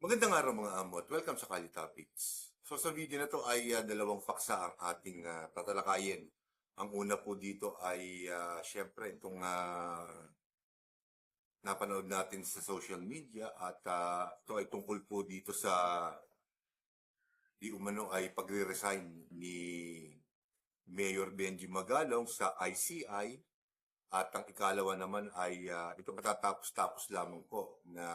Magandang araw mga amo at welcome sa Kali Topics. So sa video na to ay dalawang paksa ang ating tatalakayin. Ang una po dito ay syempre itong napanood natin sa social media at ito ay tungkol po dito sa di umano ay pagre-resign ni Mayor Benji Magalong sa ICI at ang ikalawa naman ay ito matatapos-tapos lamang po na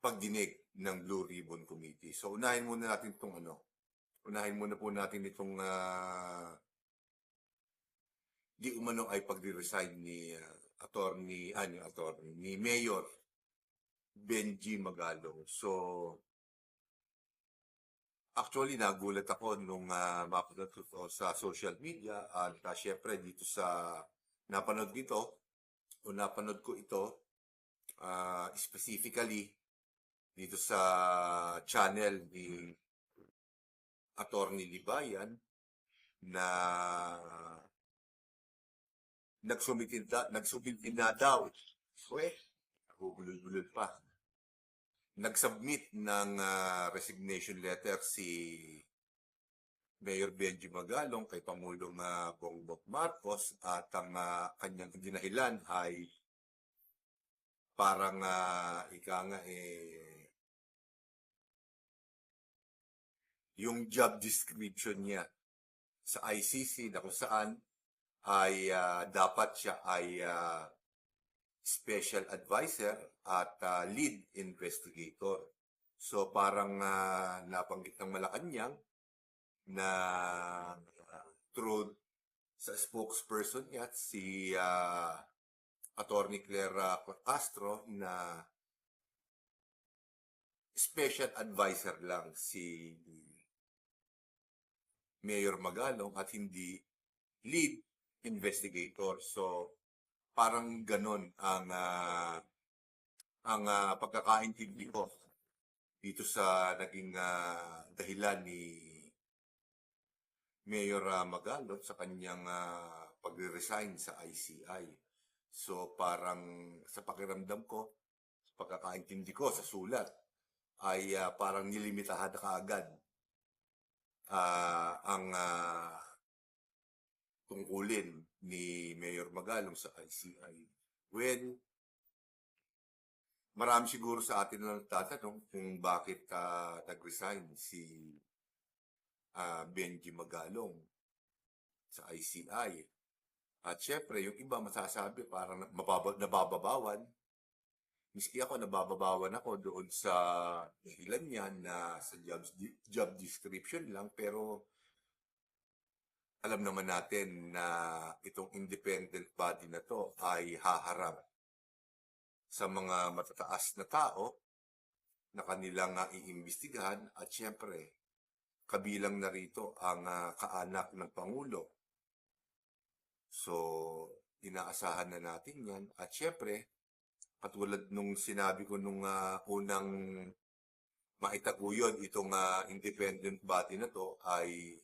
pagdinig ng Blue Ribbon Committee. So unahin muna natin itong unahin muna po natin itong di umano ay pagre-resign ni ni Mayor Benji Magalong. So actually nagulat ako nung mapanood ko sa social media at syempre dito sa napanood ko ito specifically dito sa channel ni Attorney Libayan na nagsubmit na daw. Nagugulol-gulol pa. Nag-submit ng resignation letter si Mayor Benji Magalong kay Pangulong Bongbong Marcos at ang kanyang dinahilan ay parang yung job description niya sa ICC na kung saan ay dapat siya ay special advisor at lead investigator. So parang nabanggit ng Malacanang na through sa spokesperson niya si Attorney Clara Castro na special advisor lang si Mayor Magalong at hindi lead investigator. So parang ganon ang pagkakaintindi ko dito sa naging dahilan ni Mayor Magalong sa kanyang pagre-resign sa ICI. So parang sa pakiramdam ko, sa pagkakaintindi ko sa sulat, ay parang nilimitahan na kaagad ang tungkulin ni Mayor Magalong sa ICI. When marami siguro sa atin na nagtatanong kung bakit nag-resign si Benji Magalong sa ICI. At syempre, yung iba masasabi parang nabababawan. Miski ako, nabababawan ako doon sa dahilan niya na sa job description lang. Pero alam naman natin na itong independent body na to ay haharap sa mga matataas na tao na kanilang iimbestigahan at syempre, kabilang na rito ang kaanak ng Pangulo. So, inaasahan na natin yan. At syempre, katulad nung sinabi ko nung unang maitaguyod itong independent body na to ay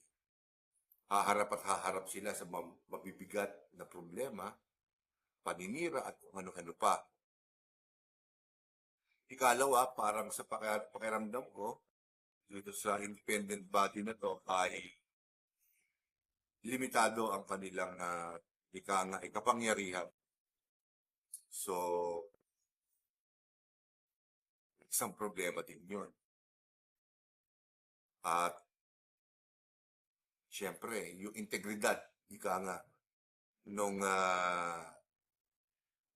haharap sila sa mabibigat na problema, paninira at kung ano-ano pa. Ikalawa, parang sa pakiramdam ko, dito sa independent body na to ay limitado ang kanilang ikapangyarihan. So, isang problema din yun. At syempre, yung integridad, nung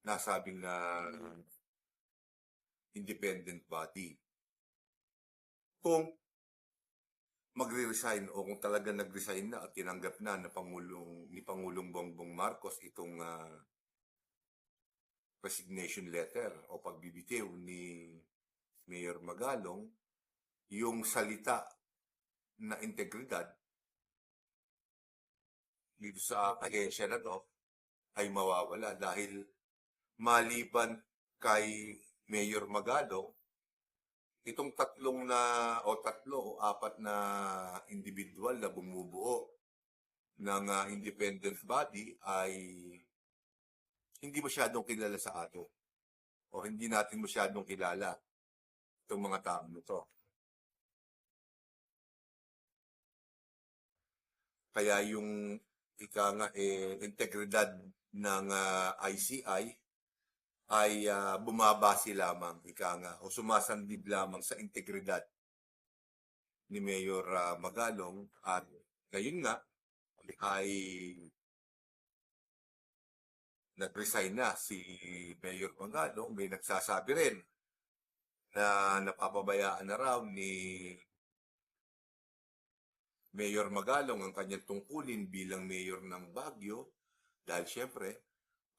nasabing independent body. Kung magre-resign o kung talaga nag-resign na at tinanggap na ni Pangulong Bongbong Marcos itong resignation letter o pagbibitiw ni Mayor Magalong, yung salita na integridad dito sa ahensya na to ay mawawala dahil maliban kay Mayor Magalong, itong tatlo o apat na individual na bumubuo ng independent body ay hindi masyadong kilala sa atin o hindi natin masyadong kilala itong mga taong ito. Kaya yung integridad ng ICI ay bumabase lamang o sumasandib lamang sa integridad ni Mayor Magalong at ngayon nga ay nag-resign na si Mayor Magalong. May nagsasabi rin na napapabayaan na raw ni Mayor Magalong ang kanyang tungkulin bilang mayor ng Baguio dahil syempre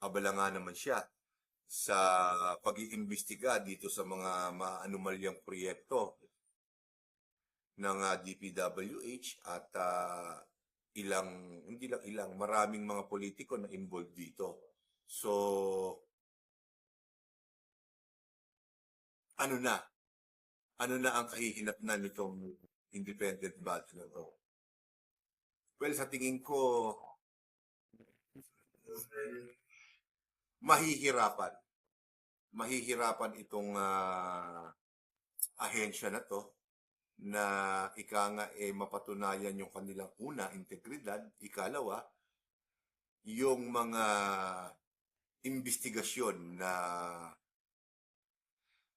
abala nga naman siya sa pag-iimbestiga dito sa mga maanumalyang proyekto ng DPWH at hindi lang ilang, maraming mga politiko na involved dito. So, ano na ang kahihinatnan nitong independent body na to? Well, sa tingin ko, mahihirapan itong ahensya na to na mapatunayan yung kanilang una, integridad, ikalawa, yung mga investigasyon na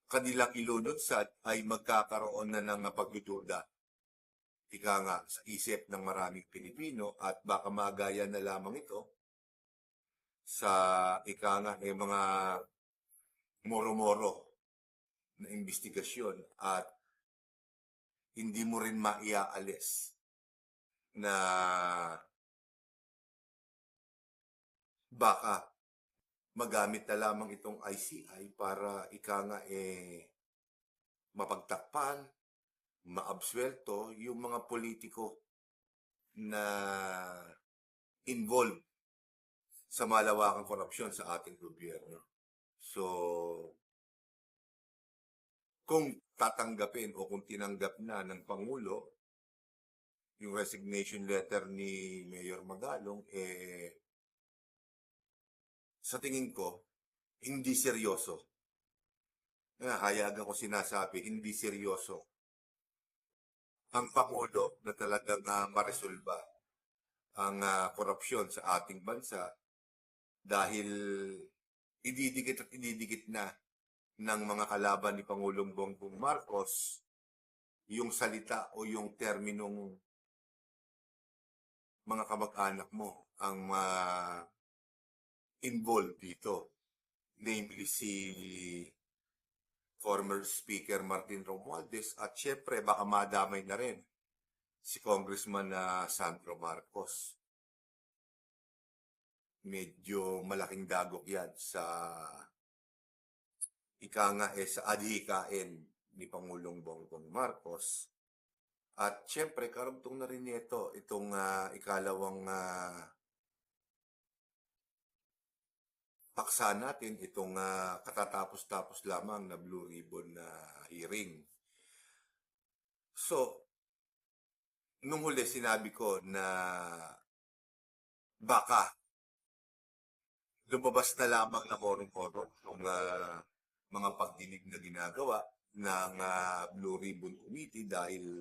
kanilang ilunudsad ay magkakaroon na ng pagdududa. Sa isip ng maraming Pilipino at baka magaya na lamang ito sa mga moro-moro na investigasyon at hindi mo rin maiaalis na baka magamit na lamang itong ICI para mapagtakpan, maabsuelto yung mga politiko na involved sa malawakang korupsyon sa ating gobyerno. So, kung tatanggapin o kung tinanggap na ng Pangulo yung resignation letter ni Mayor Magalong, sa tingin ko, hindi seryoso. Hayagan ko sinasabi, hindi seryoso ang Pangulo na talagang maresolba ang korupsyon sa ating bansa dahil ididikit na ng mga kalaban ni Pangulong Bongbong Marcos yung salita o yung terminong mga kamag-anak mo ang involved dito. Namely si former Speaker Martin Romualdez at syempre baka madamay na rin si Congressman Sandro Marcos. Medyo malaking dagok yan sa sa adhikain ni Pangulong Bongbong Marcos. At syempre karugtong na rin ito itong ikalawang paksa natin itong katatapos-tapos lamang na Blue Ribbon na hearing. So, nung huli sinabi ko na baka lumabas na lamang na korong-koro ng mga pagdinig na ginagawa ng Blue Ribbon Committee dahil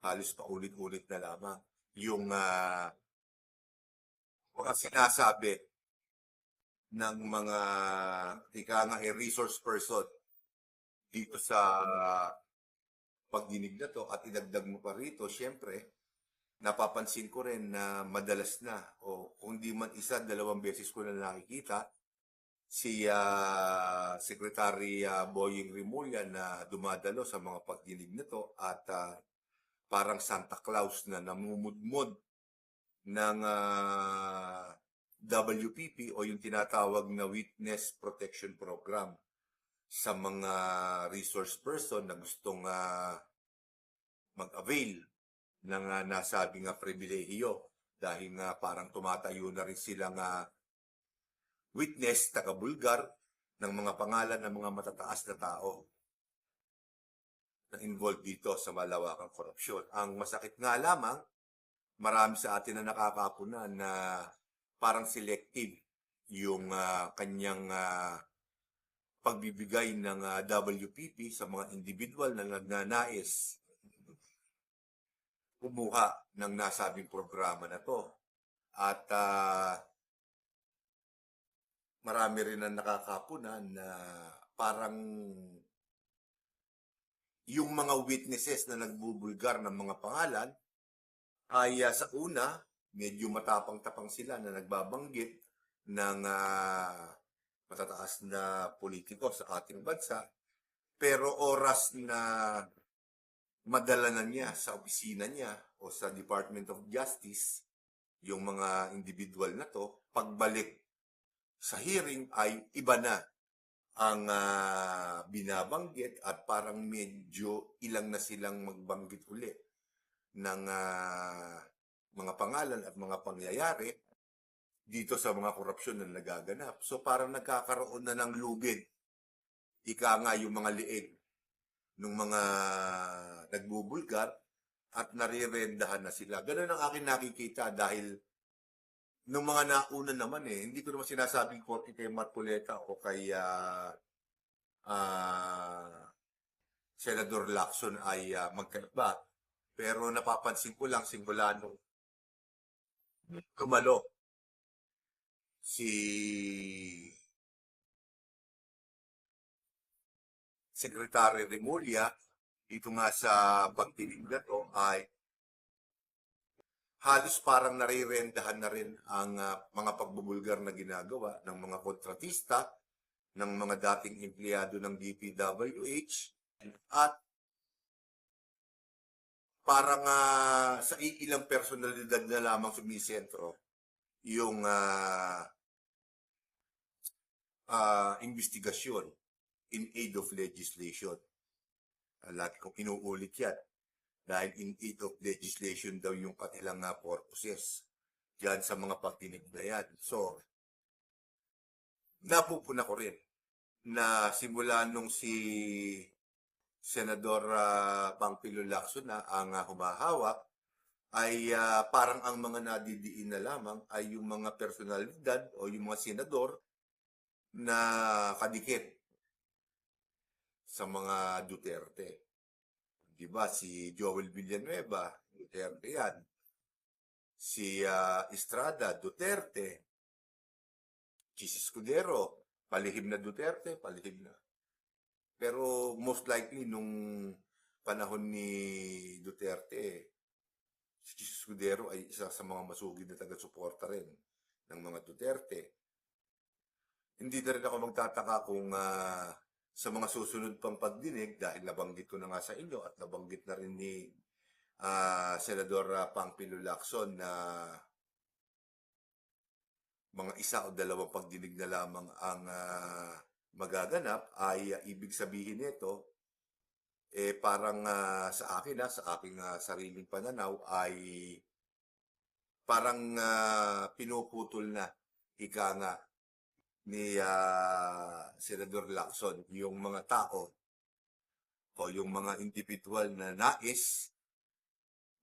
halos paulit-ulit na lamang yung mga sinasabi ng mga resource person dito sa pagdinig na to at idagdag mo pa rito, syempre, napapansin ko rin na madalas na o kung di man isa, 2 beses ko na nakikita si Secretary Boying Rimulya na dumadalo sa mga pagdinig na to at parang Santa Claus na namumudmod ng WPP o yung tinatawag na Witness Protection Program sa mga resource person na gustong mag-avail ng nasabing pribilehiyo dahil parang tumatayo na rin silang witness, taga-Bulgar ng mga pangalan ng mga matataas na tao na involved dito sa malawakang korupsyon. Ang masakit nga lamang, marami sa atin na nakakapunan na parang selective yung kanyang pagbibigay ng WPP sa mga individual na nagnanais kumuha ng nasabing programa na to. At marami rin ang nakakapunan na parang yung mga witnesses na nagbubulgar ng mga pangalan ay sa una, medyo matapang-tapang sila na nagbabanggit ng matataas na politiko sa ating bansa. Pero oras na madala na niya sa opisina niya o sa Department of Justice yung mga individual na to, pagbalik sa hearing ay iba na ang binabanggit at parang medyo ilang na silang magbanggit uli ng mga pangalan at mga pangyayari dito sa mga korupsyon na nagaganap. So parang nagkakaroon na ng lugid. Ika nga yung mga liig ng mga nagbubulgar at narirendahan na sila. Ganun ang akin nakikita dahil nung mga nauna naman hindi ko naman sinasabing korte kay Marcoleta o kay Senador Lacson ay magkaiba. Pero napapansin ko lang simula nung kumalo si Secretary Remulla dito nga sa pagdinig na to ay halos parang narirendahan na rin ang mga pagbubulgar na ginagawa ng mga kontratista, ng mga dating empleyado ng DPWH at parang sa ilang personalidad na lamang sumisentro yung investigasyon in aid of legislation. Lagi kong inuulit yan. Dahil in aid of legislation daw yung kanilang purposes dyan sa mga pagtinig na yan. So, napupuna ko rin na simula nung si Senador Pangpilo Lacson na ang humahawak, ay parang ang mga nadidiin na lamang ay yung mga personalidad o yung mga senador na kadikit sa mga Duterte. Diba? Si Joel Villanueva, Duterte yan. Si Estrada, Duterte. Chis Escudero, palihim na Duterte, palihim na. Pero most likely, nung panahon ni Duterte, si Chis Escudero ay isa sa mga masugid na taga-suporta rin ng mga Duterte. Hindi na rin ako magtataka kung sa mga susunod pang pagdinig, dahil nabanggit ko na nga sa inyo at nabanggit na rin ni Senador Pangpilo Lacson na mga isa o dalawang pagdinig na lamang ang magaganap, ay ibig sabihin nito, parang sa akin, sa aking sariling pananaw, ay parang pinuputol na, ika nga, ni Senador Lacson, yung mga tao o yung mga individual na nais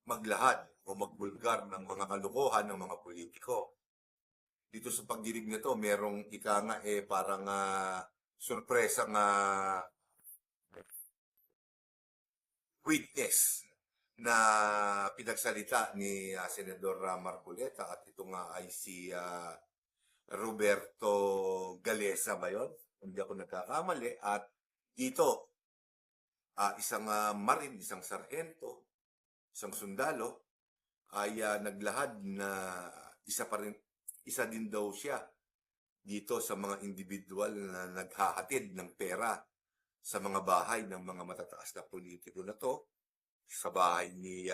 maglahad o magbulgar ng mga kalokohan ng mga politiko. Dito sa pagdinig na to, merong ika nga parang surpresang witness na pinagsalita ni Senador Marcoleta, at ito nga ay si Roberto Galeza ba yun? Hindi ako nagkakamali. At dito, isang marin, isang sarhento, isang sundalo, ay naglahad na isa din daw siya dito sa mga individual na naghahatid ng pera sa mga bahay ng mga matataas na politiko na to, sa bahay ni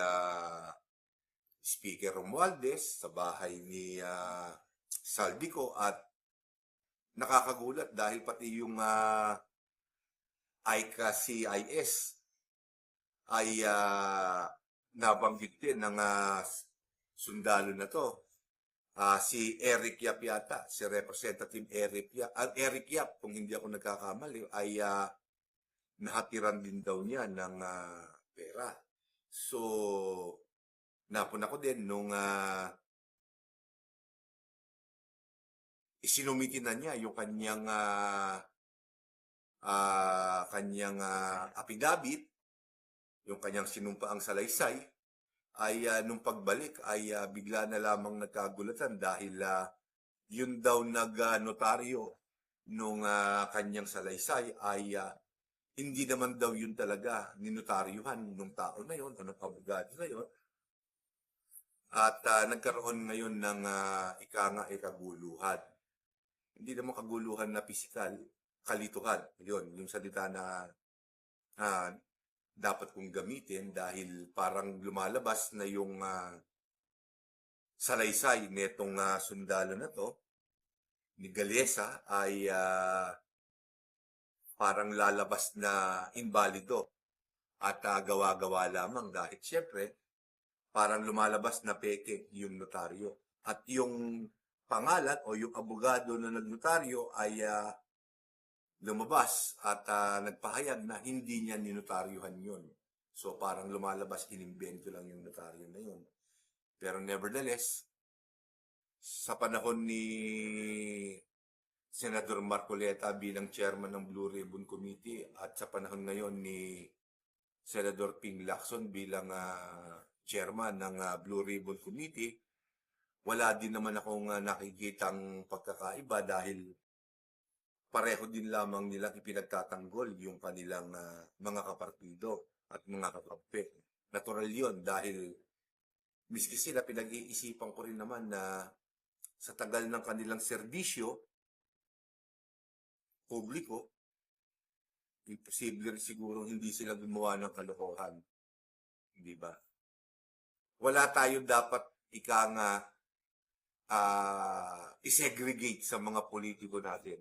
Speaker Romualdez, sa bahay ni Saldico, at nakakagulat dahil pati yung ICA-CIS ay nabanggit din ng sundalo na to. Si Eric Yap yata, si Representative Eric Yap, kung hindi ako nagkakamali, ay nahatiran din daw niya ng pera. So, napuna ko din nung isinumiti na niya yung kanyang affidavit, yung kanyang sinumpaang salaysay, ay nung pagbalik ay bigla na lamang nagkagulatan dahil yun daw nag-notaryo nung kanyang salaysay ay hindi naman daw yun talaga ninotaryuhan nung tao na yun o ng abogado na yun. At nagkaroon ngayon ng kaguluhan. Hindi naman kaguluhan na pisikal, kalituhan. Yun, yung salita na dapat kong gamitin dahil parang lumalabas na yung salaysay netong sundalo na to, ni Galesa, ay parang lalabas na invalido at gawa-gawa lamang dahil siyempre parang lumalabas na peke yung notaryo. At yung pangalan o yung abogado na nagnotaryo ay lumabas at nagpahayag na hindi niya ninotaryuhan yun. So parang lumalabas, inimbento lang yung notaryo na yun. Pero nevertheless, sa panahon ni Senador Marcoleta bilang chairman ng Blue Ribbon Committee at sa panahon ngayon ni Senador Ping Lacson bilang chairman ng Blue Ribbon Committee, wala din naman akong nakikitang pagkakaiba dahil pareho din lamang nilang ipinagtatanggol yung kanilang mga kapartido at mga kakampi. Natural yun dahil miski sila, pinag-iisipan ko rin naman na sa tagal ng kanilang serbisyo publiko, imposible rin siguro hindi sila gumawa ng kalokohan. Di ba? Wala tayo dapat isegregate sa mga politiko natin.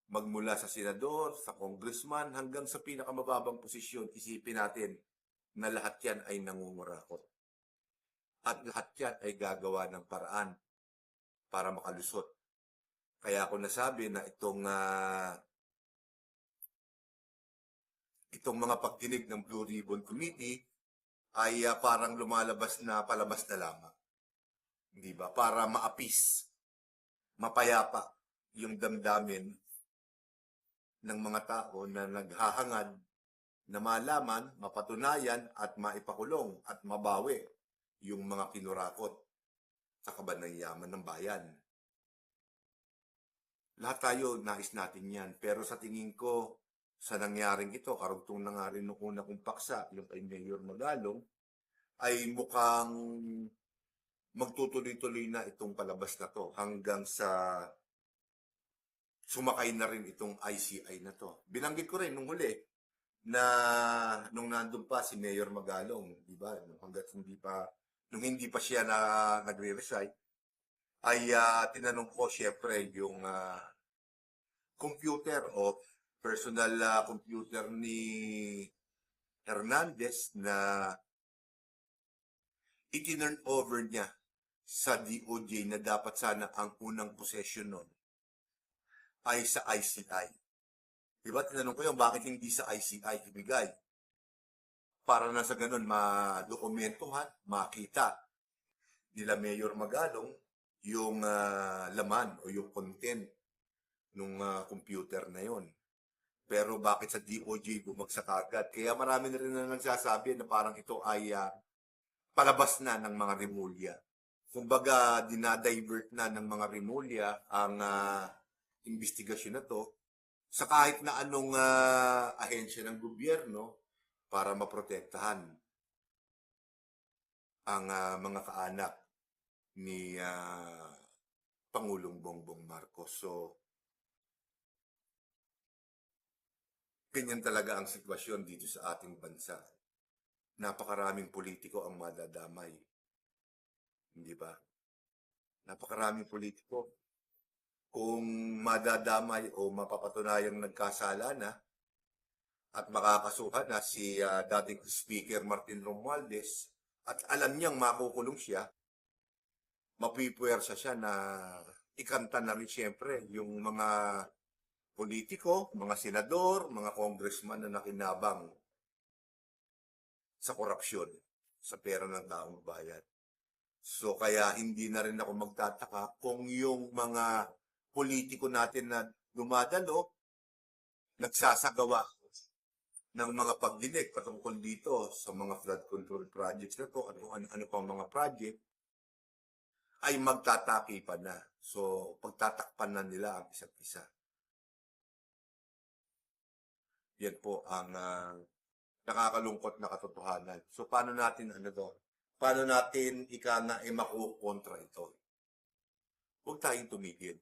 Magmula sa senador, sa congressman, hanggang sa pinakamababang posisyon, isipin natin na lahat yan ay nangungurakot. At lahat yan ay gagawa ng paraan para makalusot. Kaya ako nasabi na itong mga pagdinig ng Blue Ribbon Committee ay parang lumalabas na palabas na lamang. Di ba? Para maapis, mapayapa yung damdamin ng mga tao na naghahangad na malaman, mapatunayan at maipakulong at mabawi yung mga kinurakot sa kabanayyaman ng bayan. Lahat tayo nais natin yan. Pero sa tingin ko, sa nangyaring ito, karugtong na nga rin nung una kong paksa, yung kay Mayor Magalong, ay mukhang magtutuloy-tuloy na itong palabas na to hanggang sa sumakay na rin itong ICI na to. Binanggit ko rin nung huli na nung nandun pa si Mayor Magalong, di ba? Nung hindi pa siya na nagre-resign, ay tinanong ko syempre yung computer o personal computer ni Hernandez na itinurn over niya sa DOJ na dapat sana ang unang possession nun ay sa ICI. Diba? Tinanong ko yung bakit hindi sa ICI ibigay? Para na sa ganun madokumentuhan, makita nila Mayor Magalong yung laman o yung content ng computer na yon. Pero bakit sa DOJ bumagsak agad? Kaya marami na rin na nagsasabi na parang ito ay palabas na ng mga remulya. Kumbaga, dinadivert na ng mga remulya ang investigasyon na to sa kahit na anong ahensya ng gobyerno para maprotektahan ang mga kaanak ni Pangulong Bongbong Marcos. So, ganyan talaga ang sitwasyon dito sa ating bansa. Napakaraming politiko ang madadamay. Hindi ba? Napakaraming politiko. Kung madadamay o mapapatunayang nagkasala na at makakasuhan na si dating Speaker Martin Romualdez at alam niyang makukulong siya, mapipuwersa siya na ikanta na rin siyempre yung mga politiko, mga senador, mga congressman na nakinabang sa korupsyon, sa pera ng taong bayan. So kaya hindi na rin ako magtataka kung yung mga politiko natin na dumadalo, nagsasagawa ng mga pagdinig patungkol dito sa mga flood control projects na to, ano pang mga project, ay magtatakipan na. So, pagtatakpan na nila ang isa't isa. Yan po ang nakakalungkot na katotohanan. So, paano natin Paano natin makukontra ito? Huwag tayong tumigil.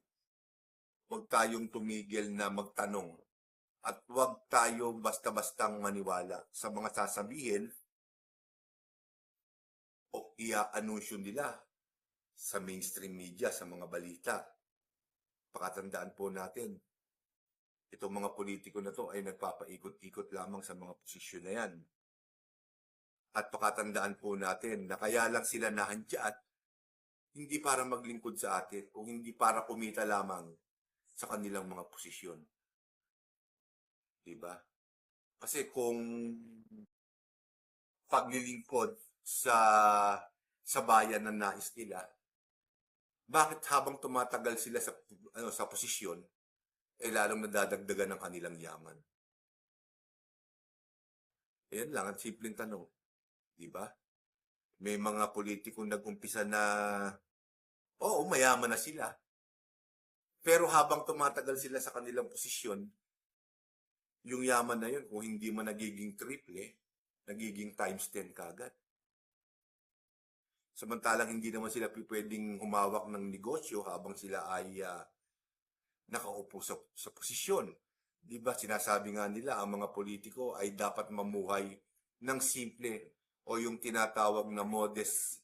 Huwag tayong tumigil na magtanong. At huwag tayo basta-bastang maniwala sa mga sasabihin o ia-anunsyo nila sa mainstream media, sa mga balita. Pakatandaan po natin, itong mga politiko na to ay nagpapaikot-ikot lamang sa mga posisyon na yan. At pakatandaan po natin na kaya lang sila nahandyan, hindi para maglingkod sa atin, kung hindi para kumita lamang sa kanilang mga posisyon. Diba? Kasi kung paglilingkod sa bayan na nais nila, bakit habang tumatagal sila sa posisyon, lalong nadadagdagan ng kanilang yaman? Ayan lang, ang simpleng tanong. Diba? May mga politikong nag-umpisa na, oo, mayaman na sila. Pero habang tumatagal sila sa kanilang posisyon, yung yaman na yun, kung hindi man nagiging triple, nagiging times 10 kagad. Samantalang hindi naman sila pwedeng humawak ng negosyo habang sila ay nakaupo sa posisyon. Diba, sinasabi nga nila, ang mga politiko ay dapat mamuhay ng simple o yung tinatawag na modest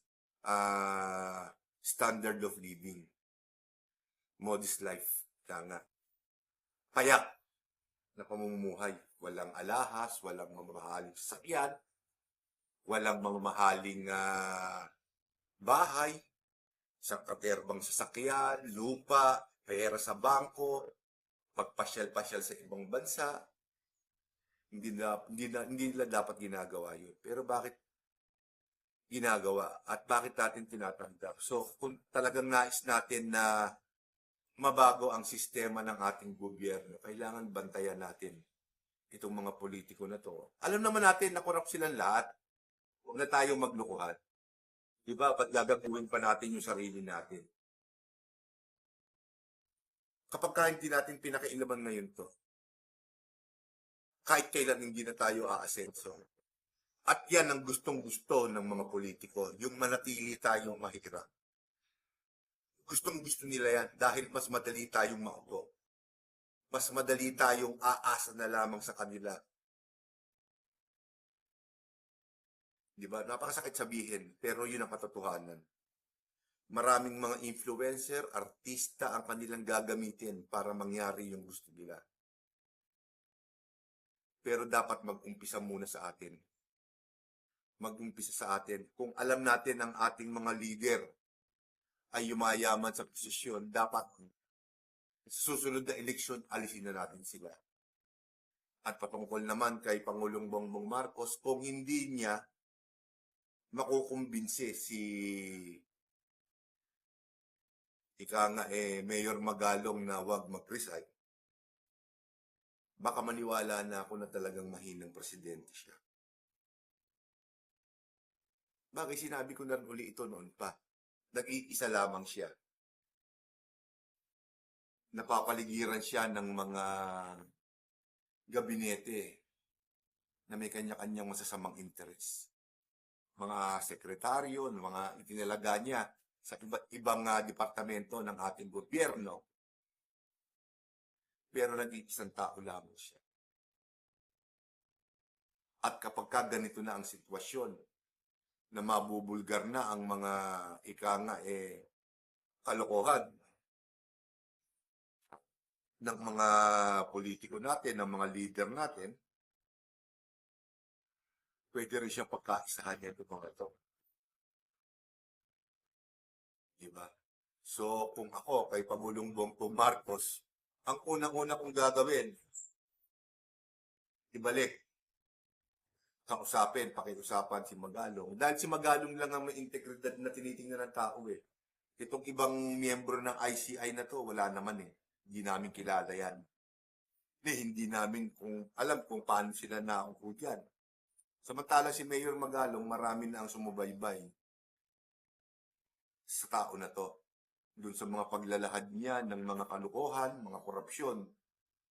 standard of living. Modest life. Kaya payak na pamumuhay. Walang alahas, walang mamahaling sasakyan, walang mamahaling bahay, sa katerbang sasakyan, lupa, pera sa bangko, pagpasyal-pasyal sa ibang bansa. Hindi nila dapat ginagawa yun. Pero bakit ginagawa? At bakit natin tinatanggap? So, kung talagang nais natin na mabago ang sistema ng ating gobyerno, kailangan bantayan natin itong mga politiko na to. Alam naman natin na korap silang lahat. Huwag na tayong maglukuhan. Diba? Ba't gagawin pa natin yung sarili natin? Kapag hindi natin pinakailaman ngayon to, kahit kailan hindi na tayo aasenso. At yan ang gustong-gusto ng mga politiko, yung manatili tayong mahirap. Gustong-gusto nila yan dahil mas madali tayong maupo. Mas madali tayong aasa na lamang sa kanila. Diba? Napakasakit sabihin, pero yun ang katotohanan. Maraming mga influencer, artista ang kanilang gagamitin para mangyari yung gusto nila. Pero dapat mag-umpisa muna sa atin. Mag-umpisa sa atin. Kung alam natin ang ating mga leader ay yumayaman sa posisyon, dapat sa susunod na eleksyon, alisin na natin sila. At patungkol naman kay Pangulong Bongbong Marcos, kung hindi niya makukumbinsi si Mayor Magalong na wag mag-resign, baka maniwala na ako na talagang mahinang presidente siya. Bagay sinabi ko na rin uli ito noon pa. Nag-iisa lamang siya. Napapaligiran siya ng mga gabinete na may kanya-kanyang masasamang interes. Mga sekretaryo, mga itinalaga niya sa iba't ibang departamento ng ating gobyerno. Pero nag-iisang tao lamang siya. At kapag ganito na ang sitwasyon, na mabubulgar na ang mga kalokohan ng mga politiko natin, ng mga leader natin, pwede rin siyang pagkaisahan nito mga ito. Diba? So, kung ako kay Pangulong Bongbong Marcos, ang unang-una kong gagawin, ibalik, pakiusapan si Magalong. Dahil si Magalong lang ang may integridad na tinitingnan ng tao eh. Itong ibang miyembro ng ICI na to, wala naman eh. Hindi namin kilala yan. Hindi namin alam kung paano sila naupo dyan. Samantala si Mayor Magalong, marami na ang sumubaybay sa tao na to. Doon sa mga paglalahad niya ng mga kalukuhan, mga korupsyon,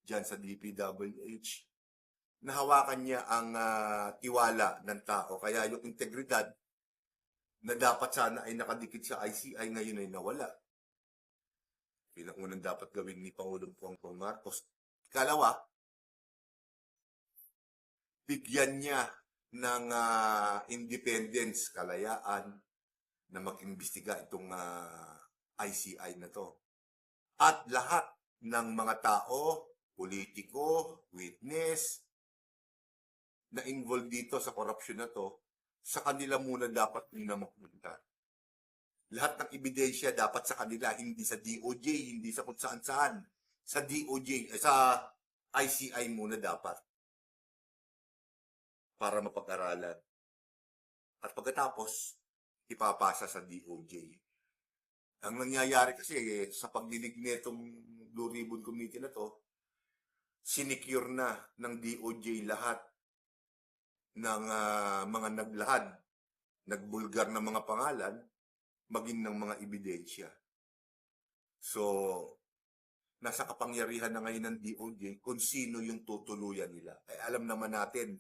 dyan sa DPWH. Nahawakan niya ang tiwala ng tao. Kaya yung integridad na dapat sana ay nakadikit sa ICI ngayon ay nawala. Pinangunang dapat gawin ni Pangulong Bongbong Marcos. Ikalawa, bigyan niya ng independence, kalayaan na mag-imbestiga itong ICI na to. At lahat ng mga tao, politiko, witness, na involved dito sa korupsyon na to, sa kanila muna dapat nila mapunta. Lahat ng ebidensya dapat sa kanila, hindi sa DOJ, hindi sa kung saan-saan. Sa DOJ, sa ICI muna dapat. Para mapag-aralan. At pagkatapos, ipapasa sa DOJ. Ang nangyayari kasi sa pagdinig nitong Blue Ribbon Committee na to, sinecure na ng DOJ lahat ng mga naglahad, nagbulgar na mga pangalan, maging ng mga ebidensya. So, nasa kapangyarihan na ngayon ng DOJ kung sino yung tutuluyan nila. Eh, alam naman natin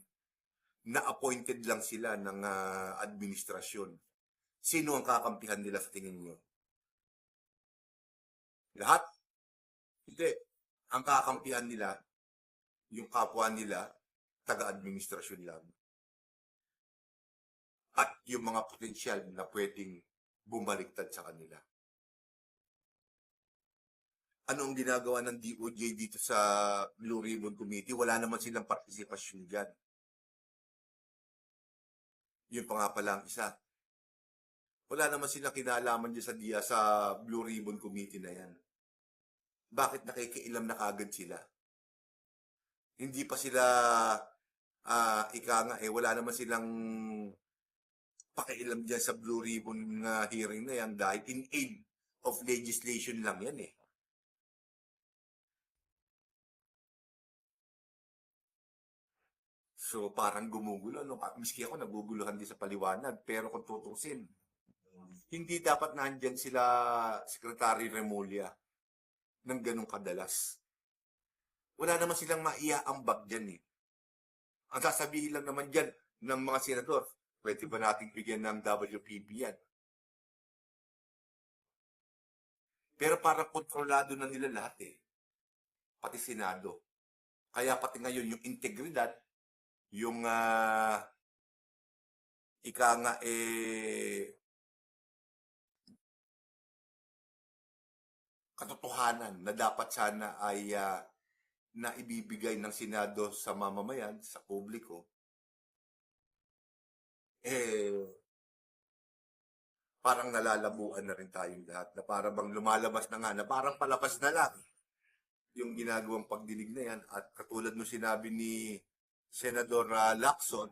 na appointed lang sila ng administrasyon. Sino ang kakampihan nila sa tingin nyo? Lahat? Hindi. Ang kakampihan nila, yung kapwa nila, taga-administrasyon lang. At yung mga potensyal na pwedeng bumaliktad sa kanila. Ano ang ginagawa ng DOJ dito sa Blue Ribbon Committee? Wala naman silang partisipasyon dyan. Yun pa nga pala ang isa. Wala naman silang kinalaman dyan sa Blue Ribbon Committee na yan. Bakit nakikialam na kagad sila? Hindi pa sila, wala naman silang pakialam dyan sa Blue Ribbon hearing na yan dahil in aid of legislation lang yan eh. So parang gumugulo, no? Miski ako naguguluhan din sa paliwanag, pero kung tutusin, hindi dapat nandyan sila Secretary Remulla ng ganong kadalas. Wala naman silang maiaambag dyan eh. Ang sasabihin lang naman dyan ng mga senador, pwede ba nating bigyan ng WPP yan? Pero parang kontrolado na nila lahat eh. Pati Senado. Kaya pati ngayon yung integridad, yung katotohanan na dapat sana ay na ibibigay ng Senado sa mamamayan, sa publiko, parang nalalabuan na rin tayong lahat na parang bang lumalabas na nga, na parang palabas na lang yung ginagawang pagdinig na yan. At katulad nung sinabi ni Senador Lacson,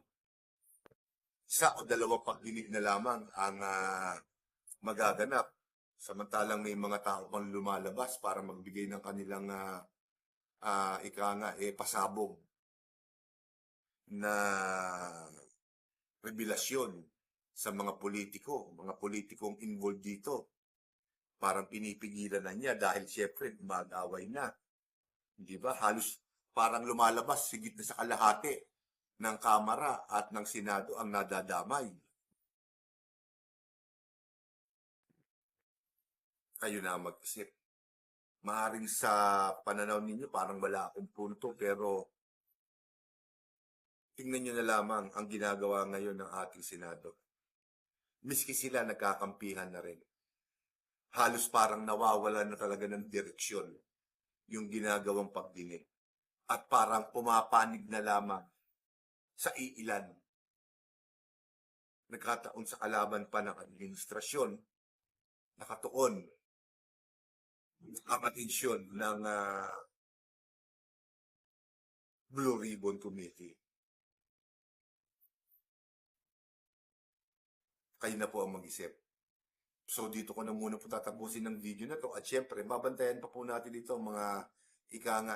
isa o dalawang pagdinig na lamang ang magaganap. Samantalang may mga tao pang lumalabas para magbigay ng kanilang pasabog na revelasyon sa mga politikong involved dito. Parang pinipigilan na niya dahil siyempre mag-away na. Di ba? Halos parang lumalabas sigit na sa kalahati ng Kamara at ng Senado ang nadadamay. Kayo na mag-isip. Maaring sa pananaw ninyo parang wala akong punto, pero tingnan nyo na lamang ang ginagawa ngayon ng ating Senado. Miski sila nagkakampihan na rin. Halos parang nawawala na talaga ng direksyon yung ginagawang pagdinig. At parang pumapanig na lamang sa iilan. Nagkataon sa kalaban pa ng administrasyon, nakatuon ang atensyon ng Blue Ribbon Committee. Kayo na po ang mag-isip. So dito ko na muna po tatapusin ng video na to at syempre babantayan pa po natin dito mga ika nga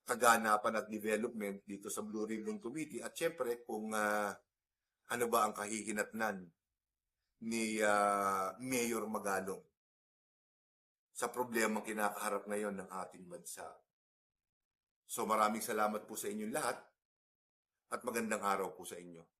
kaganapan at development dito sa Blue Ribbon Committee at syempre kung ano ba ang kahihinatnan ni Mayor Magalong sa problemang kinakaharap ngayon ng ating bansa. So maraming salamat po sa inyong lahat at magandang araw po sa inyo.